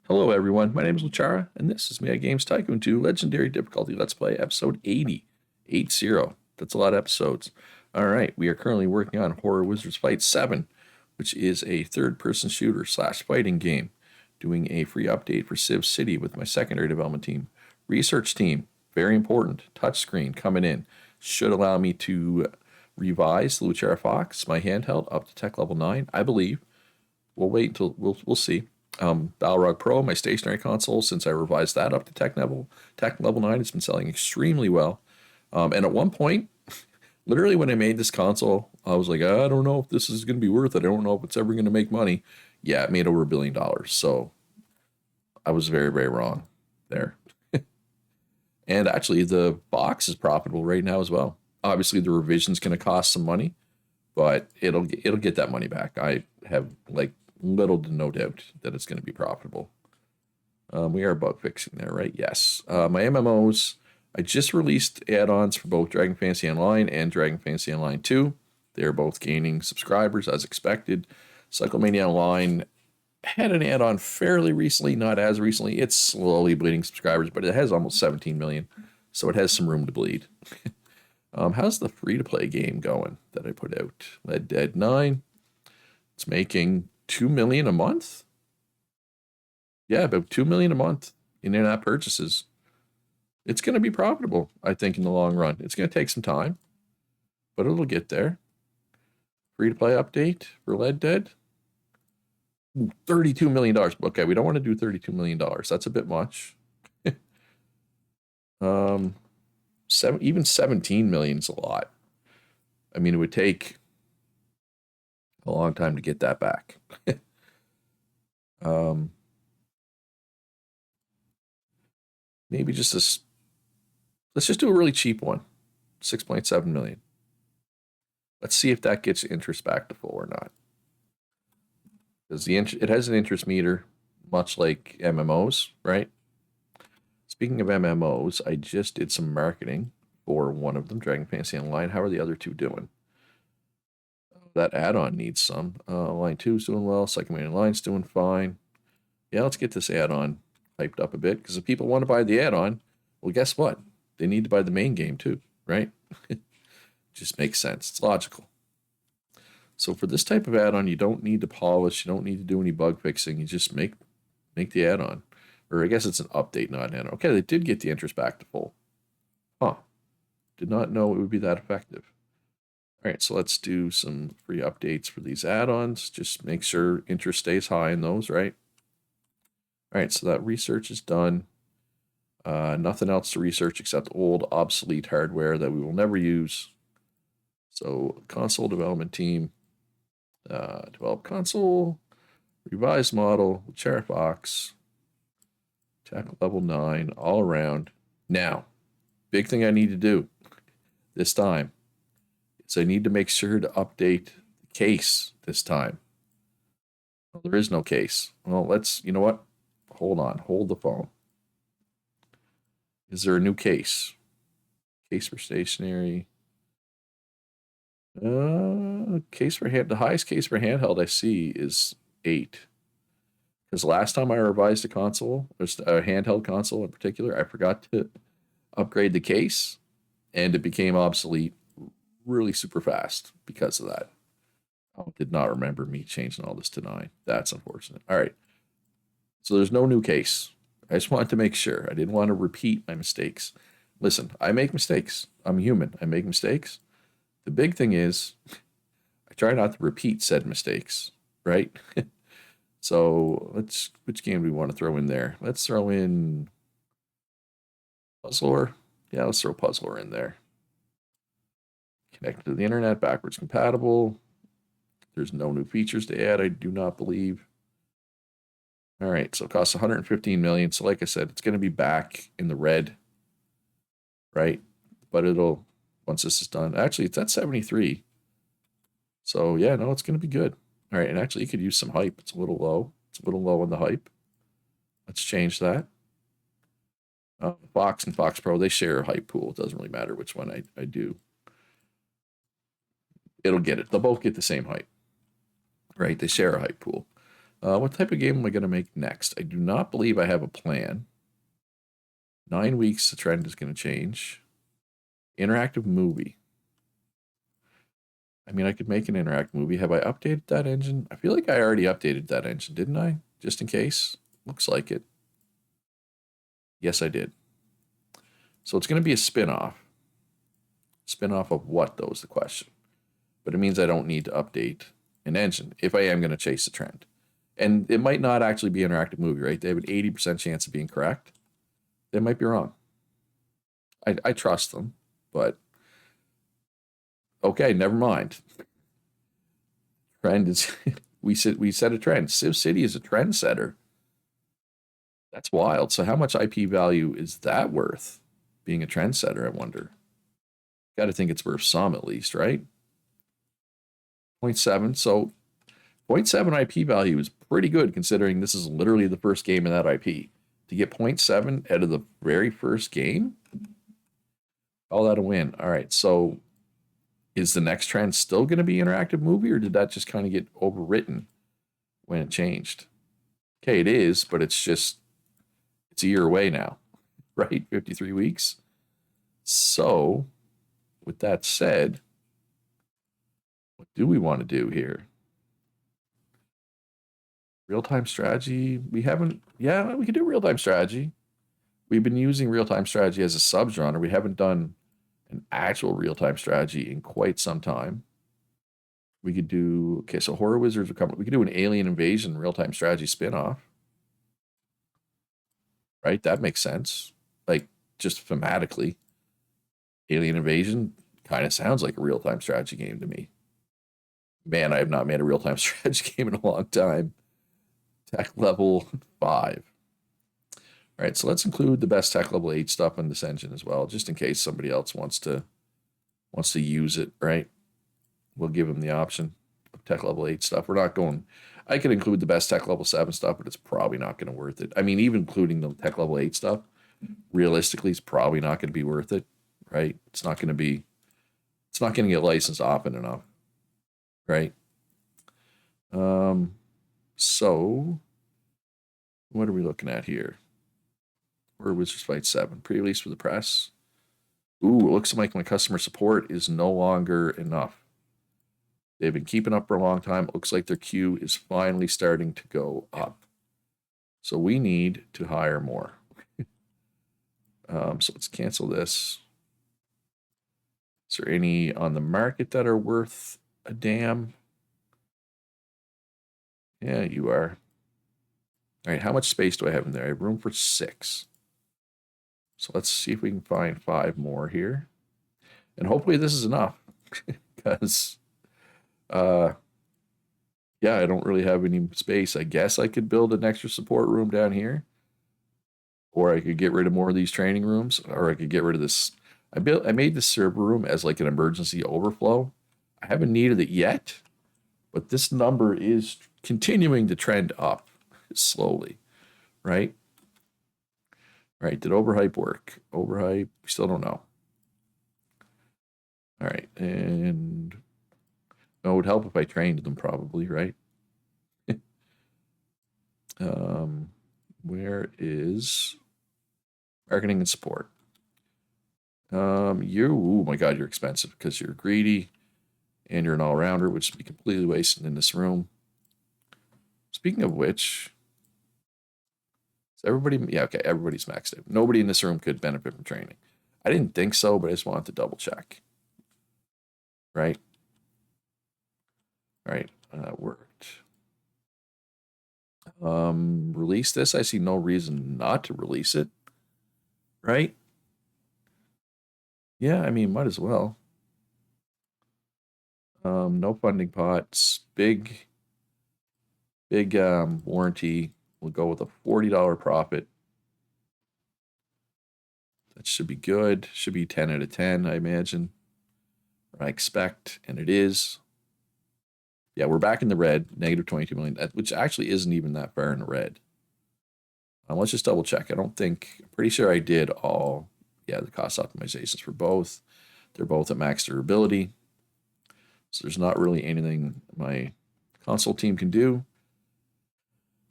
Hello everyone, my name is Luchara, and this is Mad Games Tycoon 2 Legendary Difficulty Let's Play episode 80. 80. That's a lot of episodes. Alright, we are currently working on Horror Wizards Fight 7, which is a third-person shooter slash fighting game. Doing a free update for Civ City with my secondary development team. Research team, very important. Touchscreen coming in. Should allow me to revise the Luchara Fox, my handheld, up to tech level 9, I believe. We'll wait until we'll see. Balrog Pro, my stationary console, since I revised that up to tech level 9, it's been selling extremely well. And at one point, literally when I made this console, I was like, I don't know if this is going to be worth it. I don't know if it's ever going to make money. Yeah, it made over $1 billion. So I was very, very wrong there. And actually, the box is profitable right now as well. Obviously, the revision's going to cost some money, but it'll get that money back. I have little to no doubt that it's going to be profitable. We are bug fixing there, right? Yes. My MMOs, I just released add-ons for both Dragon Fantasy Online and Dragon Fantasy Online 2. They're both gaining subscribers as expected. Cyclemania Online had an add-on fairly recently, not as recently. It's slowly bleeding subscribers, but it has almost 17 million, so it has some room to bleed. How's the free-to-play game going that I put out? Red Dead 9. It's making 2 million a month. Yeah, about 2 million a month in in-app purchases. It's going to be profitable, I think, in the long run. It's going to take some time, but it'll get there. Free-to-play update for Red Dead. Ooh, $32 million. Okay, we don't want to do $32 million. That's a bit much. Even 17 million is a lot. I mean, it would take a long time to get that back. Maybe just this. Let's just do a really cheap one. 6.7 million. Let's see if that gets interest back to full or not. Because it has an interest meter, much like MMOs, right? Speaking of MMOs, I just did some marketing for one of them, Dragon Fantasy Online. How are the other two doing? That add-on needs some. Line 2 is doing well. Cyclemania Online's doing fine. Yeah, let's get this add-on hyped up a bit, because if people want to buy the add-on, well, guess what? They need to buy the main game too, right? Just makes sense. It's logical. So for this type of add-on, you don't need to polish. You don't need to do any bug fixing. You just make the add-on. Or I guess it's an update, not an add-on. Okay, they did get the interest back to full. Huh. Did not know it would be that effective. All right, so let's do some free updates for these add-ons. Just make sure interest stays high in those, right? All right, so that research is done. Nothing else to research except old, obsolete hardware that we will never use. So console development team, develop console, revised model, Luchara Fox, tackle level 9, all around. Now, big thing I need to do this time is I need to make sure to update the case this time. Well, there is no case. Well, you know what? Hold on, hold the phone. Is there a new case? Case for stationary. Case for the highest case for handheld I see is 8. Because last time I revised a console, or a handheld console in particular, I forgot to upgrade the case, and it became obsolete really super fast because of that. I did not remember me changing all this to 9. That's unfortunate. All right. So there's no new case. I just wanted to make sure. I didn't want to repeat my mistakes. Listen, I make mistakes. I'm human. I make mistakes. The big thing is I try not to repeat said mistakes, right? So which game do we want to throw in there? Let's throw in Puzzler. Yeah, let's throw Puzzler in there. Connected to the internet, backwards compatible. There's no new features to add, I do not believe. All right, so it costs 115 million. So like I said, it's going to be back in the red, right? But it'll, once this is done, actually it's at 73. So yeah, no, it's going to be good. All right, and actually you could use some hype. It's a little low. It's a little low on the hype. Let's change that. Fox and Fox Pro, they share a hype pool. It doesn't really matter which one I do. It'll get it. They'll both get the same hype, right? They share a hype pool. What type of game am I going to make next? I do not believe I have a plan. 9 weeks, the trend is going to change. Interactive movie. I mean, I could make an interactive movie. Have I updated that engine? I feel like I already updated that engine, didn't I? Just in case. Looks like it. Yes, I did. So it's going to be a spin-off. Spin-off of what, though, is the question. But it means I don't need to update an engine if I am going to chase the trend. And it might not actually be an interactive movie, right? They have an 80% chance of being correct. They might be wrong. I trust them, but okay, never mind. Trend is we set a trend. Civ City is a trendsetter. That's wild. So how much IP value is that worth? Being a trendsetter, I wonder. Got to think it's worth some at least, right? 0.7. So 0.7 IP value is pretty good considering this is literally the first game in that IP. To get 0.7 out of the very first game, call that a win. All right, so is the next trend still going to be interactive movie, or did that just kind of get overwritten when it changed? Okay, it is, but it's a year away now, right? 53 weeks. So, with that said, what do we want to do here? Real-time strategy. We haven't, yeah, we could do real-time strategy. We've been using real-time strategy as a subgenre. We haven't done an actual real-time strategy in quite some time. We could do, okay, so Horror Wizards are coming. We could do an Alien Invasion real-time strategy spin-off. Right? That makes sense. Like, just thematically. Alien Invasion kind of sounds like a real-time strategy game to me. Man, I have not made a real-time strategy game in a long time. Tech level 5. All right, so let's include the best tech level 8 stuff in this engine as well, just in case somebody else wants to use it, right? We'll give them the option of tech level 8 stuff. We're not going, I could include the best tech level 7 stuff, but it's probably not going to worth it. I mean, even including the tech level 8 stuff, realistically, it's probably not going to be worth it, right? It's not going to get licensed often enough, right? So what are we looking at here? Or Wizards Fight 7, pre-release for the press. Ooh, it looks like my customer support is no longer enough. They've been keeping up for a long time. It looks like their queue is finally starting to go up. So we need to hire more. So let's cancel this. Is there any on the market that are worth a damn? Yeah, you are. All right, how much space do I have in there? I have room for 6. So let's see if we can find 5 more here. And hopefully this is enough. Because, yeah, I don't really have any space. I guess I could build an extra support room down here. Or I could get rid of more of these training rooms. Or I could get rid of this. I made this server room as like an emergency overflow. I haven't needed it yet. But this number is continuing to trend up slowly, right? Right, did overhype work? Overhype, we still don't know. All right, and it would help if I trained them probably, right? Where is marketing and support? Oh my God, you're expensive because you're greedy and you're an all-rounder, which would be completely wasted in this room. Speaking of which, is everybody, yeah, okay, everybody's maxed out. Nobody in this room could benefit from training. I didn't think so, but I just wanted to double check. Right? All right, that worked. Release this. I see no reason not to release it. Right? Yeah, I mean, might as well. No funding pots. Big warranty. We'll go with a $40 profit. That should be good. Should be 10 out of 10, I imagine. I expect, and it is. Yeah, we're back in the red, negative 22 million, which actually isn't even that far in the red. Let's just double check. I'm pretty sure I did all, yeah, the cost optimizations for both. They're both at max durability. So there's not really anything my console team can do.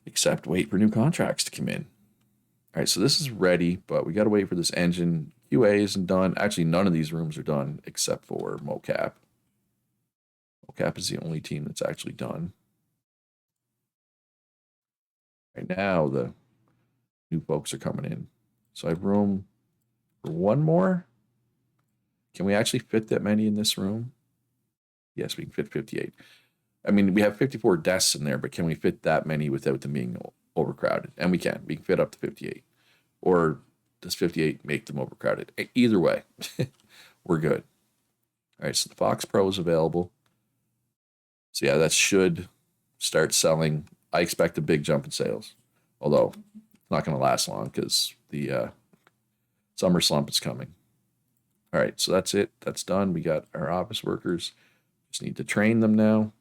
except wait for new contracts to come in. All right, so this is ready, but we got to wait for this engine. QA isn't done. Actually, none of these rooms are done except for mocap. Mocap is the only team that's actually done. Right now, the new folks are coming in. So I have room for one more. Can we actually fit that many in this room? Yes, we can fit 58. I mean, we have 54 desks in there, but can we fit that many without them being overcrowded? And we can. We can fit up to 58. Or does 58 make them overcrowded? Either way, we're good. All right, so the Fox Pro is available. So yeah, that should start selling. I expect a big jump in sales, although it's not going to last long because the summer slump is coming. All right, so that's it. That's done. We got our office workers. Just need to train them now.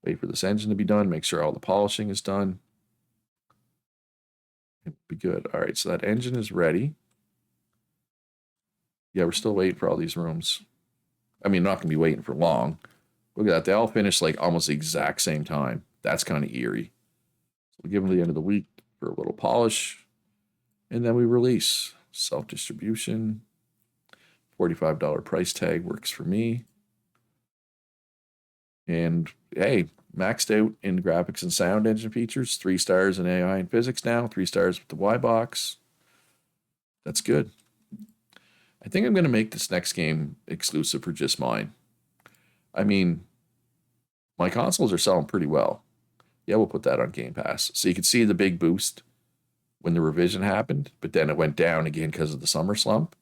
Wait for this engine to be done. Make sure all the polishing is done. It'll be good. All right, so that engine is ready. Yeah, we're still waiting for all these rooms. I mean, not going to be waiting for long. Look at that. They all finished like almost the exact same time. That's kind of eerie. So we give them the end of the week for a little polish. And then we release. Self-distribution. $45 price tag works for me. And hey, maxed out in graphics and sound engine features. 3 stars in AI and physics now. 3 stars with the Y box. That's good. I think I'm going to make this next game exclusive for just mine. I mean, my consoles are selling pretty well. Yeah, we'll put that on Game Pass. So you can see the big boost when the revision happened, but then it went down again because of the summer slump.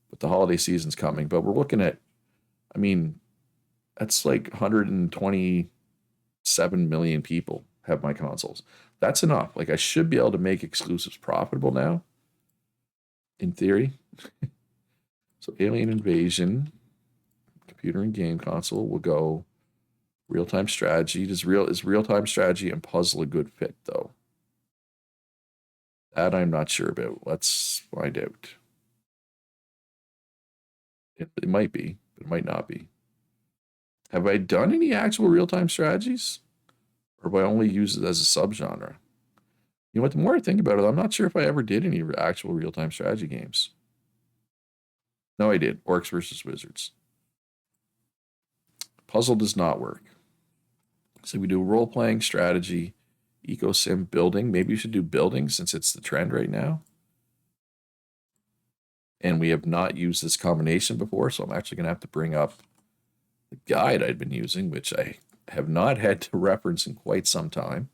But the holiday season's coming. But we're looking at, I mean, that's like 127 million people have my consoles. That's enough. Like, I should be able to make exclusives profitable now, in theory. So Alien Invasion, computer and game console will go real-time strategy. Is real-time strategy and puzzle a good fit, though? That I'm not sure about. Let's find out. It might be, but it might not be. Have I done any actual real-time strategies? Or have I only used it as a subgenre? You know what, the more I think about it, I'm not sure if I ever did any actual real-time strategy games. No, I did. Orcs versus Wizards. Puzzle does not work. So we do role-playing, strategy, eco-sim, building. Maybe you should do building since it's the trend right now. And we have not used this combination before, so I'm actually going to have to bring up the guide I'd been using, which I have not had to reference in quite some time.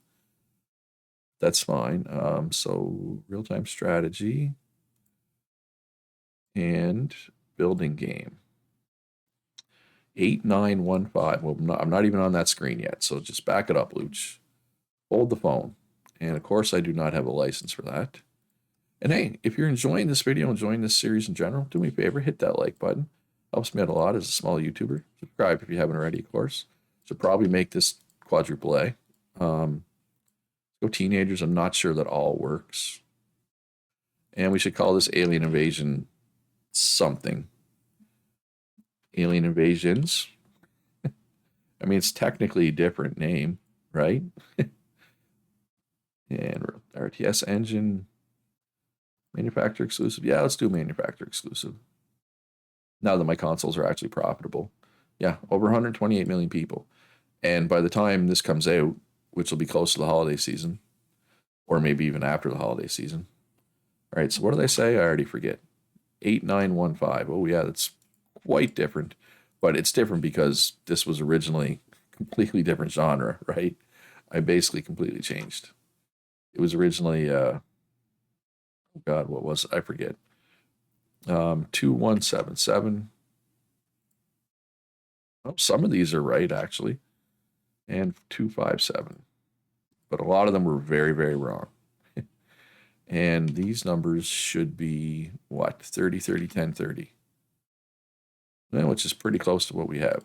That's fine. So real-time strategy and building game. 8915. Well, I'm not even on that screen yet, so just back it up, Luch. Hold the phone. And of course, I do not have a license for that. And hey, if you're enjoying this video, enjoying this series in general, do me a favor, hit that like button. Helps me out a lot as a small YouTuber. Subscribe if you haven't already, of course. Should probably make this quadruple A. Go teenagers. I'm not sure that all works. And we should call this Alien Invasion something. Alien Invasions. I mean, it's technically a different name, right? And RTS engine. Manufacturer exclusive. Yeah, let's do manufacturer exclusive. Now that my consoles are actually profitable. Yeah, over 128 million people. And by the time this comes out, which will be close to the holiday season, or maybe even after the holiday season. All right, so what did I say? I already forget. 8915. Oh, yeah, that's quite different. But it's different because this was originally completely different genre, right? I basically completely changed. It was originally, oh God, what was it? I forget. 2177. Oh, some of these are right, actually. And 257. But a lot of them were very, very wrong. And these numbers should be, what, 30, 30, 10, 30. Which is pretty close to what we have.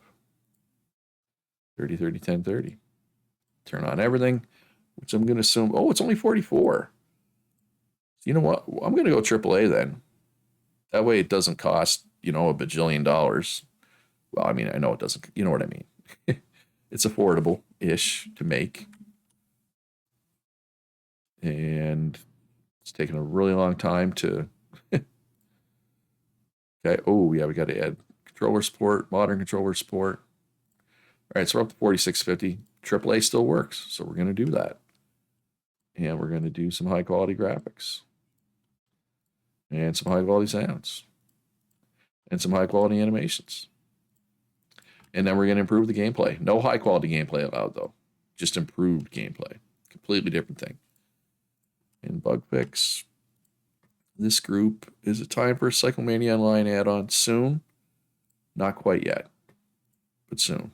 30, 30, 10, 30. Turn on everything, which I'm going to assume, oh, it's only 44. You know what? I'm going to go AAA then. That way it doesn't cost, a bajillion dollars. Well, I mean, I know it doesn't, you know what I mean. It's affordable-ish to make. And it's taken a really long time to... Okay. Oh, yeah, we got to add controller support, modern controller support. All right, so we're up to 4650. AAA still works, so we're going to do that. And we're going to do some high-quality graphics. And some high-quality sounds. And some high-quality animations. And then we're going to improve the gameplay. No high-quality gameplay allowed, though. Just improved gameplay. Completely different thing. And bug fix. This group, is it time for a Cyclemania Online add-on soon? Not quite yet, but soon.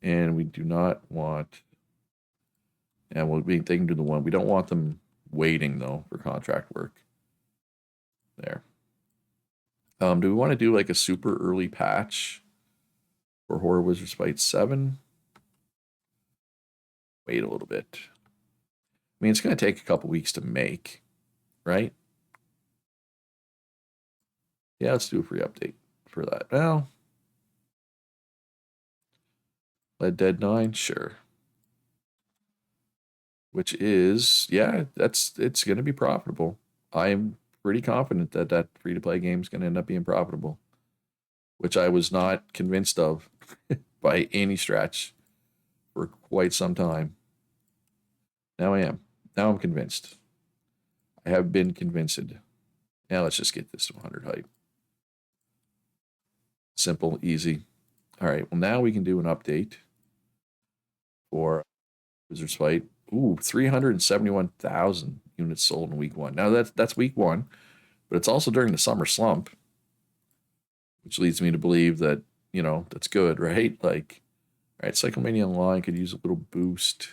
And we do not want, and we'll be thinking to the one, we don't want them waiting, though, for contract work. There. Do we want to do like a super early patch for Horror Wizards Fight 7? Wait a little bit. I mean, it's going to take a couple weeks to make, right? Yeah, let's do a free update for that. Now, Red Dead 9, sure. Which is, yeah, it's going to be profitable. I'm pretty confident that that free-to-play game is going to end up being profitable, which I was not convinced of by any stretch for quite some time. Now I am. Now I'm convinced. I have been convinced. Now let's just get this to 100 hype. Simple, easy. All right, well, now we can do an update for Wizards Fight. Ooh, 371,000 units sold in week 1. Now that's week 1, but it's also during the summer slump, which leads me to believe that, that's good, right? Like, all right, Cyclemania Online could use a little boost.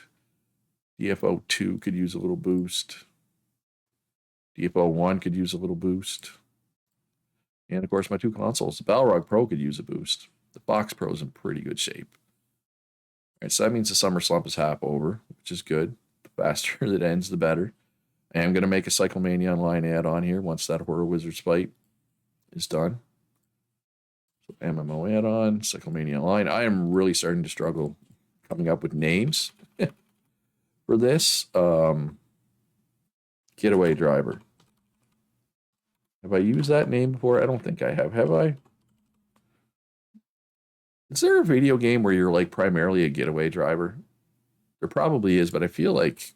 DFO 2 could use a little boost. DFO 1 could use a little boost. And of course, my 2 consoles, the Balrog Pro could use a boost. The Box Pro is in pretty good shape. All right, so that means the summer slump is half over, which is good. The faster it ends, the better. I am going to make a Cyclemania Online add-on here once that Horror Wizards fight is done. So MMO add-on, Cyclemania Online. I am really starting to struggle coming up with names for this. Getaway Driver. Have I used that name before? I don't think I have. Have I? Is there a video game where you're like primarily a getaway driver? There probably is, but I feel like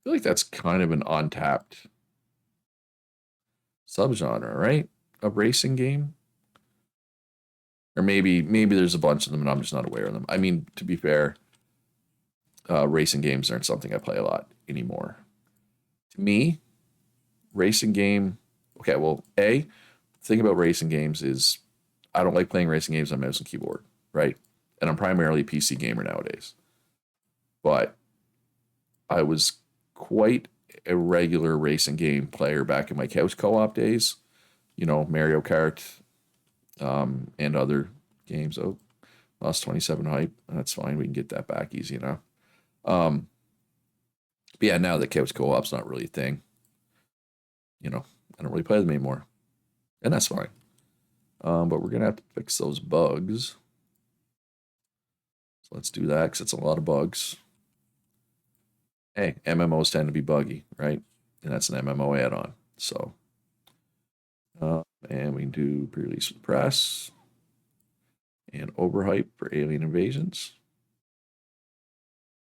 that's kind of an untapped subgenre, right? A racing game. Or maybe there's a bunch of them and I'm just not aware of them. I mean, to be fair, racing games aren't something I play a lot anymore. To me, racing game. Okay, well, the thing about racing games is I don't like playing racing games on mouse and keyboard, right? And I'm primarily a PC gamer nowadays. But I was quite a regular racing game player back in my couch co-op days. Mario Kart, and other games. Oh, lost 27 hype. That's fine. We can get that back easy enough. But yeah, now the couch co-op's not really a thing. I don't really play them anymore. And that's fine. But we're going to have to fix those bugs. So let's do that because it's a lot of bugs. Hey, MMOs tend to be buggy, right? And that's an MMO add-on. So, and we can do pre-release for the press and overhype for alien invasions.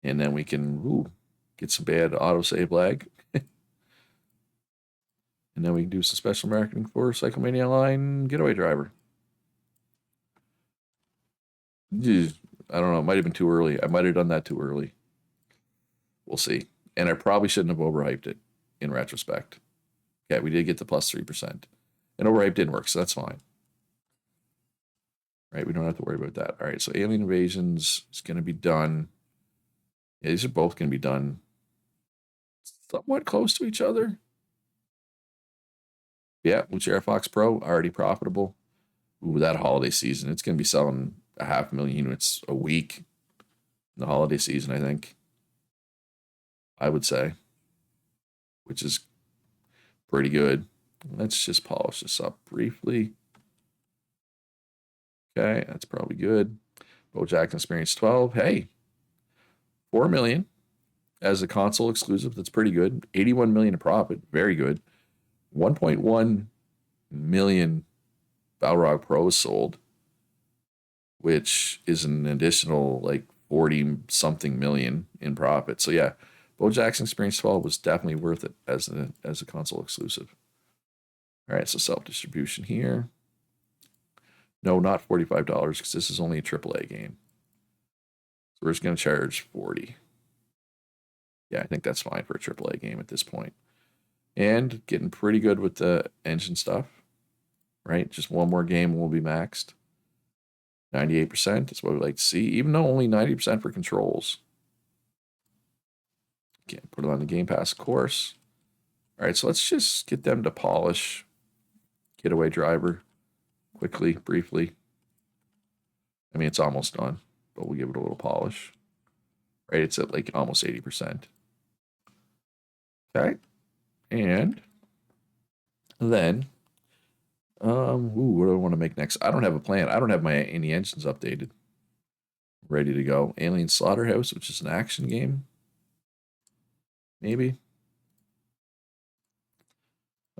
And then we can get some bad autosave lag. And then we can do some special marketing for Cyclemania Online Getaway Driver. I don't know. It might have been too early. I might have done that too early. We'll see. And I probably shouldn't have overhyped it in retrospect. Okay, we did get the plus 3%. And overhype didn't work, so that's fine. Right, we don't have to worry about that. All right, so Alien Invasions is going to be done. Yeah, these are both going to be done somewhat close to each other. Yeah, Lucia Fox Pro, already profitable. Ooh, that holiday season, it's going to be selling 500,000 units a week in the holiday season, I think. I would say, which is pretty good. Let's just polish this up briefly. Okay, that's probably good. BoJack Experience 12. Hey, 4 million. as a console exclusive. That's pretty good. 81 million in profit, very good. 1.1 million Balrog Pros sold, which is an additional like 40 something million in profit. So yeah, BoJack's Experience 12 was definitely worth it as a console exclusive. All right, so self distribution here. No, not $45 because this is only a AAA game. So we're just going to charge 40. Yeah, I think that's fine for a AAA game at this point. And getting pretty good with the engine stuff, right? Just one more game and we'll be maxed. 98% is what we like to see, even though only 90% for controls. Can't put it on the Game Pass course. All right, so let's just get them to polish Getaway Driver quickly, briefly. I mean, it's almost done, but we'll give it a little polish. Right, it's at like almost 80%. Okay, and then, what do I want to make next? I don't have a plan. I don't have any engines updated. Ready to go. Alien Slaughterhouse, which is an action game. Maybe.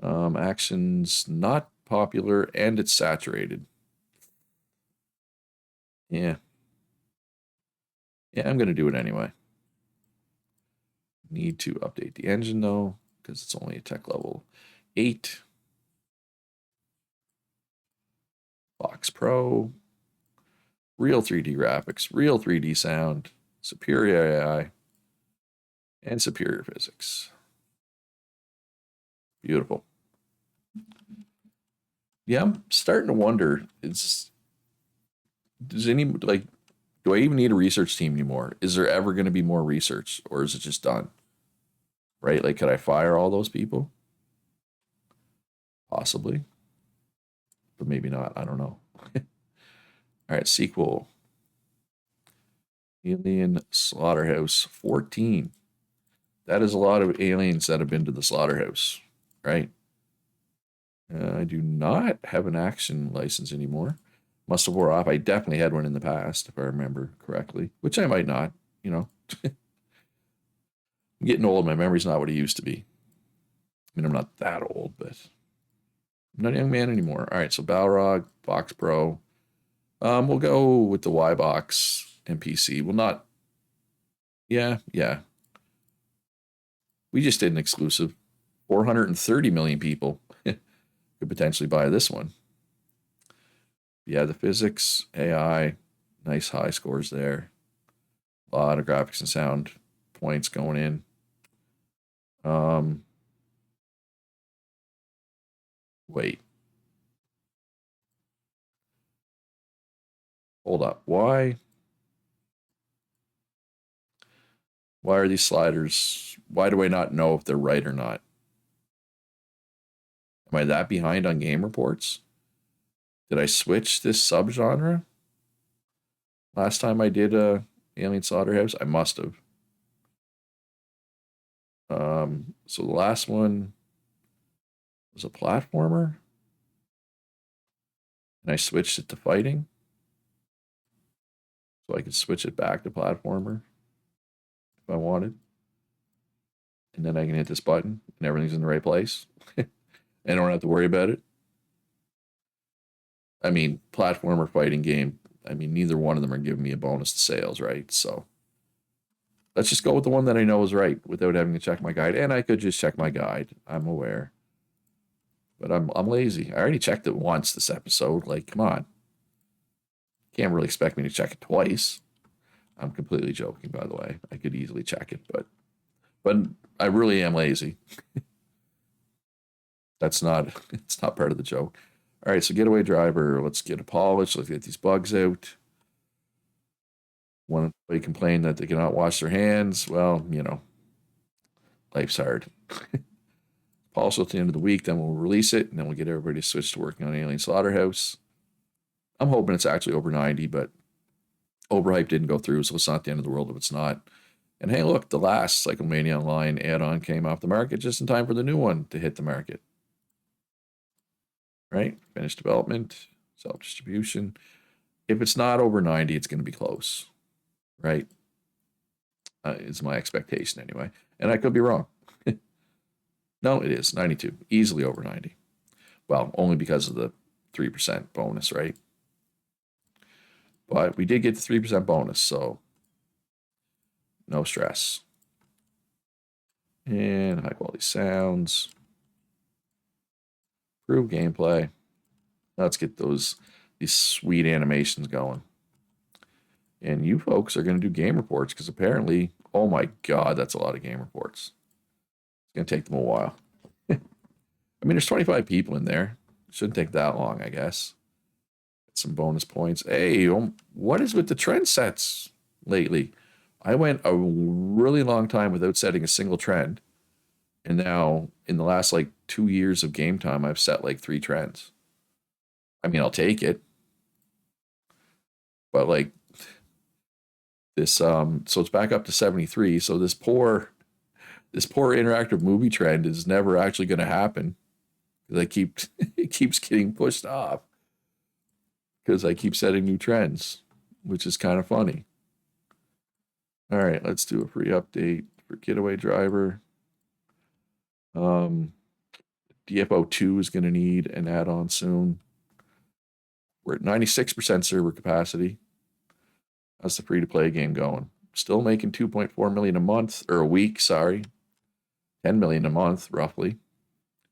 Action's not popular and it's saturated. Yeah. Yeah, I'm going to do it anyway. Need to update the engine though, because it's only a tech level 8. Box Pro. Real 3D graphics, real 3D sound, superior AI, and superior physics. Beautiful. Yeah, I'm starting to wonder, do I even need a research team anymore? Is there ever going to be more research, or is it just done? Right? Like, could I fire all those people? Possibly, but maybe not. I don't know. All right, sequel. Alien Slaughterhouse 14. That is a lot of aliens that have been to the slaughterhouse, right? I do not have an action license anymore. Must have wore off. I definitely had one in the past, if I remember correctly, which I might not. You know, I'm getting old. My memory's not what it used to be. I mean, I'm not that old, but I'm not a young man anymore. All right, so Balrog, Box Pro. We'll go with the Y Box and PC. We'll not. Yeah. We just did an exclusive. 430 million people could potentially buy this one. Yeah, the physics, AI, nice high scores there. A lot of graphics and sound points going in. Wait. Hold up. Why are these sliders? Why do I not know if they're right or not? Am I that behind on game reports? Did I switch this subgenre? Last time I did a Alien Slaughterhouse, I must have. So the last one was a platformer, and I switched it to fighting, so I could switch it back to platformer if I wanted, and then I can hit this button, and everything's in the right place. I don't have to worry about it. I mean, platformer fighting game. I mean, neither one of them are giving me a bonus to sales, right? So let's just go with the one that I know is right without having to check my guide. And I could just check my guide. I'm aware. But I'm lazy. I already checked it once this episode. Like, come on. Can't really expect me to check it twice. I'm completely joking, by the way. I could easily check it, but I really am lazy. It's not part of the joke. All right, so Getaway Driver, let's get a polish. Let's get these bugs out. One they complain that they cannot wash their hands. Well, life's hard. Polish at the end of the week, then we'll release it, and then we'll get everybody to switch to working on Alien Slaughterhouse. I'm hoping it's actually over 90, but overhype didn't go through, so it's not the end of the world if it's not. And hey, look, the last Cyclemania Online add-on came off the market just in time for the new one to hit the market. Right? Finished development, self-distribution. If it's not over 90, it's going to be close. Right? is my expectation anyway. And I could be wrong. No, it is 92, easily over 90. Well, only because of the 3% bonus, right? But we did get the 3% bonus, so no stress. And high quality sounds. Improve gameplay. Let's get these sweet animations going. And you folks are going to do game reports because apparently, oh my God, that's a lot of game reports. It's going to take them a while. I mean, there's 25 people in there. It shouldn't take that long, I guess. Get some bonus points. Hey, what is with the trend sets lately? I went a really long time without setting a single trend. And now, in the last like 2 years of game time, I've set like 3 trends. I mean, I'll take it. But like this, so it's back up to 73. So this poor interactive movie trend is never actually going to happen. Because it keeps getting pushed off. Because I keep setting new trends, which is kind of funny. All right, let's do a free update for Getaway Driver. DFO 2 is going to need an add-on soon. We're at 96% server capacity. How's the free-to-play game going? Still making 2.4 million a month, or a week, sorry. 10 million a month, roughly.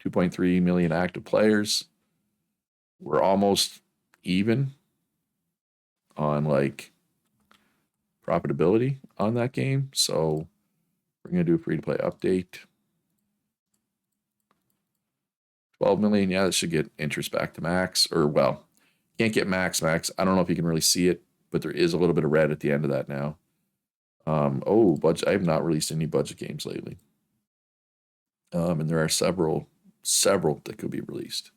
2.3 million active players. We're almost even on like profitability on that game. So we're going to do a free-to-play update. 12 million, yeah, that should get interest back to max. Or, well, can't get max. I don't know if you can really see it, but there is a little bit of red at the end of that now. Budget. I have not released any budget games lately. And there are several that could be released.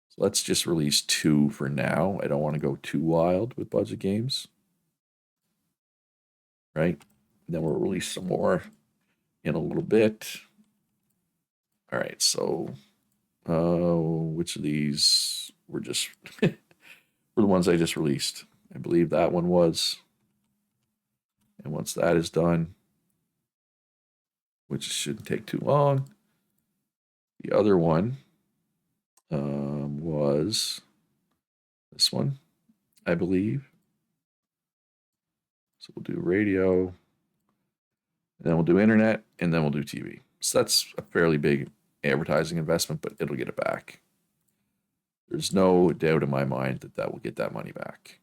So let's just release 2 for now. I don't want to go too wild with budget games. Right? And then we'll release some more in a little bit. All right, so which of these were just were the ones I just released? I believe that one was. And once that is done, which shouldn't take too long, the other one was this one, I believe. So we'll do radio, and then we'll do internet, and then we'll do TV. So that's a fairly big advertising investment, but it'll get it back. There's no doubt in my mind that will get that money back.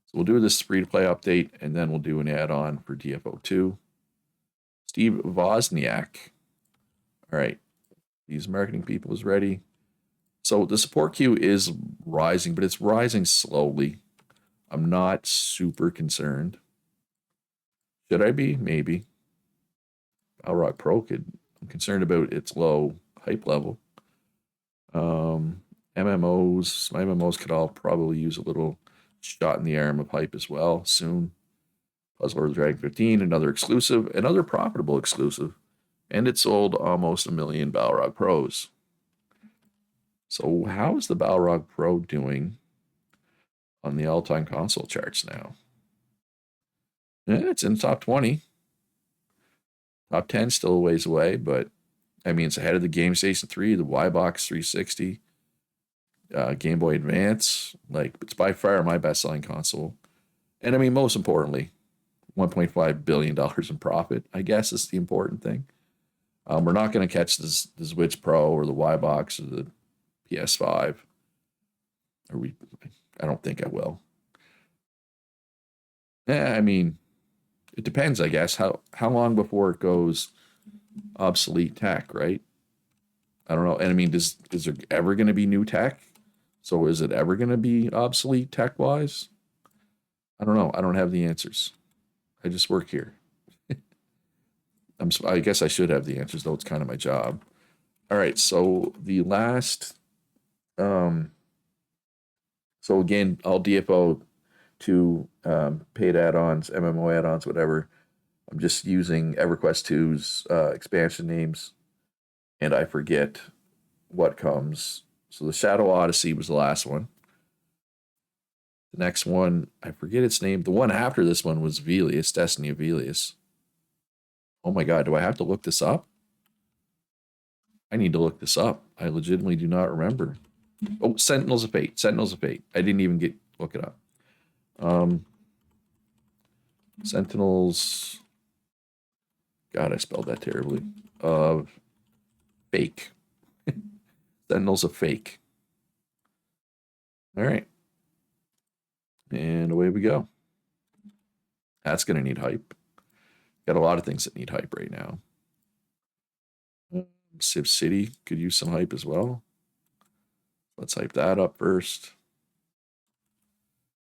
So we'll do this free-to-play update, and then we'll do an add-on for DFO 2. Steve Wozniak. All right. These marketing people is ready. So the support queue is rising, but it's rising slowly. I'm not super concerned. Should I be? Maybe. Balrog Pro I'm concerned about its low hype level. MMOs, my MMOs could all probably use a little shot in the arm of hype as well soon. Puzzle of Dragon 15, another profitable exclusive. And it sold almost 1 million Balrog Pros. So how is the Balrog Pro doing on the all-time console charts now? Yeah, it's in the top 20. Top 10 still a ways away, but I mean, it's ahead of the Game Station 3, the Y-Box 360, Game Boy Advance. Like, it's by far my best-selling console. And I mean, most importantly, $1.5 billion in profit, I guess, is the important thing. We're not going to catch the Switch Pro or the Y-Box or the PS5. I don't think I will. Yeah, I mean, it depends, I guess. How long before it goes obsolete tech, right? I don't know. And I mean, is there ever going to be new tech? So is it ever going to be obsolete tech-wise? I don't know. I don't have the answers. I just work here. I guess I should have the answers, though it's kind of my job. All right, so the last, so again, all DFO to paid add-ons, MMO add-ons, whatever. I'm just using EverQuest 2's expansion names, and I forget what comes. So the Shadow Odyssey was the last one. The next one, I forget its name. The one after this one was Velius, Destiny of Velius. Oh my God, do I have to look this up? I need to look this up. I legitimately do not remember. Oh, Sentinels of Fate. Sentinels of Fate. I didn't even look it up. Sentinels. God, I spelled that terribly. Fake. Sentinels of Fake. All right. And away we go. That's going to need hype. Got a lot of things that need hype right now. Civ City could use some hype as well. Let's hype that up first.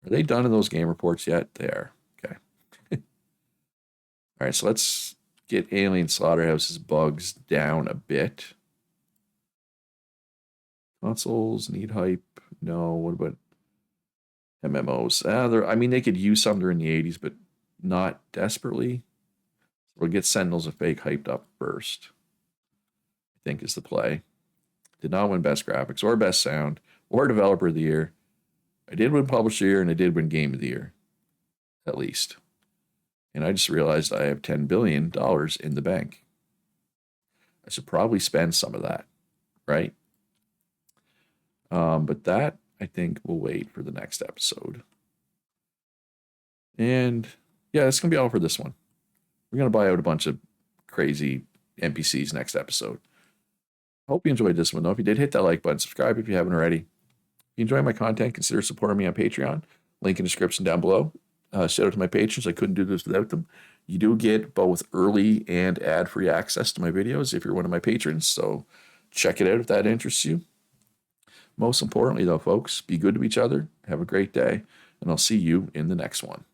Are they done in those game reports yet? They are. Okay. All right, so let's get Alien Slaughterhouse's bugs down a bit. Consoles need hype. No, what about MMOs? I mean, they could use some during the 80s, but not desperately. We'll get Sentinels of Fake hyped up first, I think is the play. Did not win Best Graphics or Best Sound or Developer of the Year. I did win Publisher of the Year and I did win Game of the Year, at least. And I just realized I have $10 billion in the bank. I should probably spend some of that, right? But that, I think, will wait for the next episode. And yeah, that's going to be all for this one. We're going to buy out a bunch of crazy NPCs next episode. Hope you enjoyed this one, though. If you did, hit that like button. Subscribe if you haven't already. If you enjoy my content, consider supporting me on Patreon. Link in the description down below. Shout out to my patrons. I couldn't do this without them. You do get both early and ad-free access to my videos if you're one of my patrons. So check it out if that interests you. Most importantly, though, folks, be good to each other. Have a great day. And I'll see you in the next one.